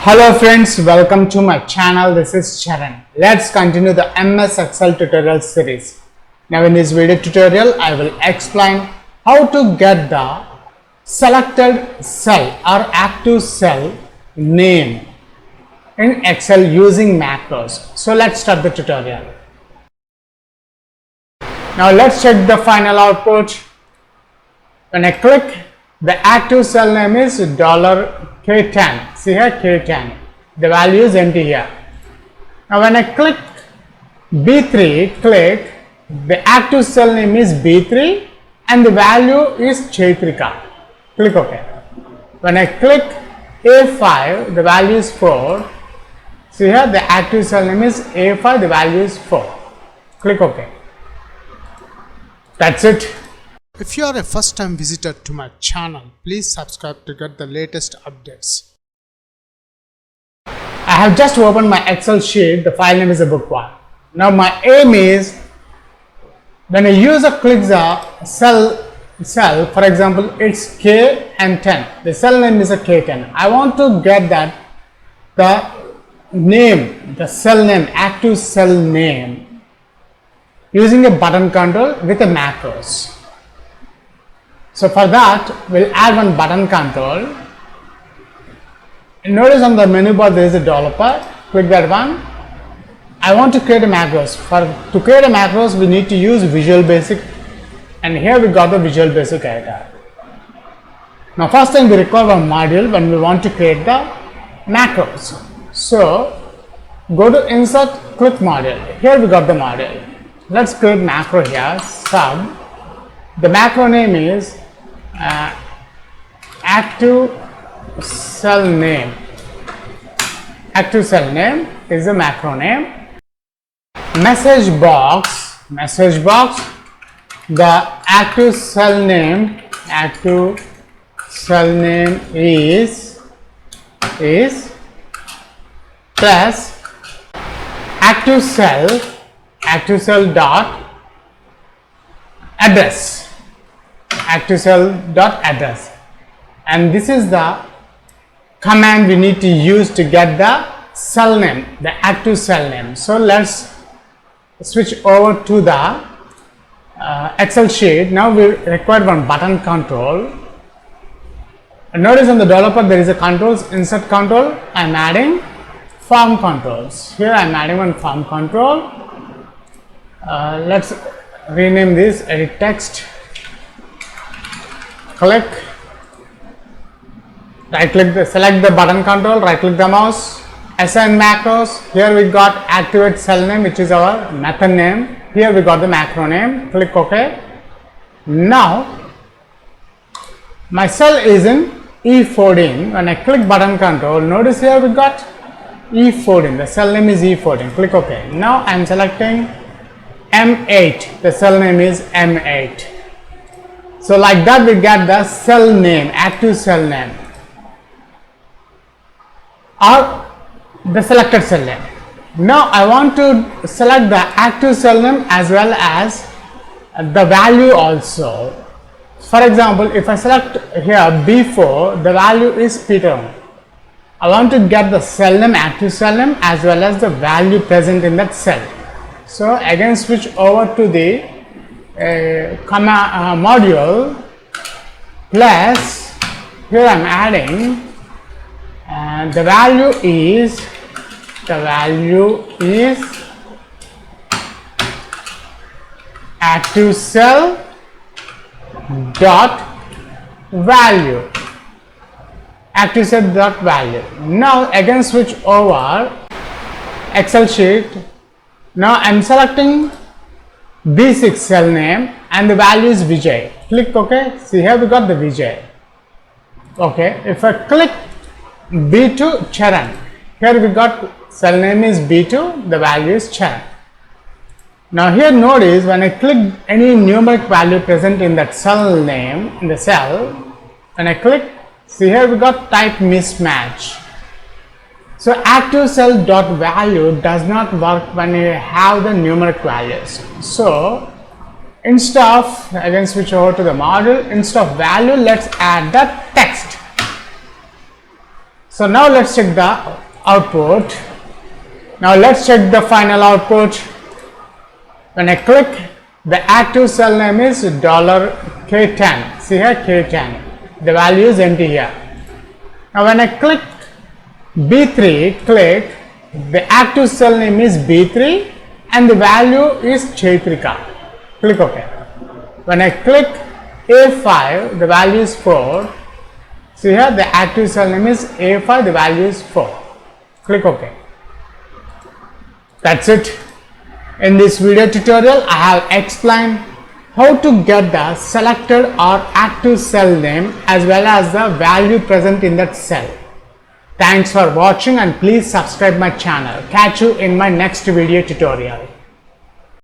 Hello friends, welcome to my channel. This is Charan. Let's continue the MS Excel tutorial series. Now in this video tutorial, I will explain how to get the selected cell or active cell name in Excel using macros. So let's start the tutorial. Now let's check the final output. When I click, the active cell name is $K10. See here, K10. The value is empty here. Now when I click B3, the active cell name is B3 and the value is Chaitrika. Click OK. When I click A5, the value is 4. See here, the active cell name is A5, the value is 4. Click OK. That's it. If you are a first time visitor to my channel, please subscribe to get the latest updates. I have just opened my Excel sheet. The file name is a book one. Now my aim is when a user clicks a cell, for example, it's K and 10. The cell name is a K10. I want to get that the name, the cell name, active cell name using a button control with a macros. So for that, we'll add one button control. Notice on the menu bar there is a developer. Click that one. I want to create a macros. To create a macros, we need to use Visual Basic, and here we got the Visual Basic editor. Now first thing we require a module when we want to create the macros. So go to Insert, click Module. Here we got the module. Let's create macro here. Sub. The macro name is active cell name. Active cell name is the macro name. Message box. The active cell name is plus active cell dot address. Active cell dot address, and this is the command we need to use to get the cell name, the active cell name. So let's switch over to the Excel sheet. Now we require one button control. Notice on the developer there is a controls, insert control. I am adding form controls. Here I am adding one form control. Let's rename this edit text. Click, select the button control, right click the mouse, assign macros. Here we got activate cell name, which is our method name. Here we got the macro name. Click OK. Now my cell is in E14. When I click button control, notice here we got E14. The cell name is E14. Click OK. Now I am selecting M8. The cell name is M8. So like that we get the cell name, active cell name, or the selected cell name. Now I want to select the active cell name as well as the value also. For example, if I select here B4, the value is Peter. I want to get the cell name, active cell name, as well as the value present in that cell. So again switch over to the module, plus here I am adding the value is active cell dot value. Active cell dot value. Now again switch over Excel sheet. Now I am selecting B6 cell name and the value is Vijay. Click OK. See here we got the Vijay. Okay. If I click B2 Charan, here we got cell name is B2, the value is Charan. Now here notice when I click any numeric value present in that cell name in the cell, when I click, see here we got type mismatch. So active cell dot value does not work when you have the numeric values. So instead of, again switch over to the module, instead of value let's add the text. So now let's check the output. Now let's check the final output. When I click, the active cell name is $K10. See here, K10. The value is empty here. Now when I click B3, the active cell name is B3 and the value is Chaitrika. Click OK. When I click A5, the value is 4. See here, the active cell name is A5, the value is 4. Click OK. That's it. In this video tutorial, I have explained how to get the selected or active cell name as well as the value present in that cell. Thanks for watching and please subscribe my channel. Catch you in my next video tutorial.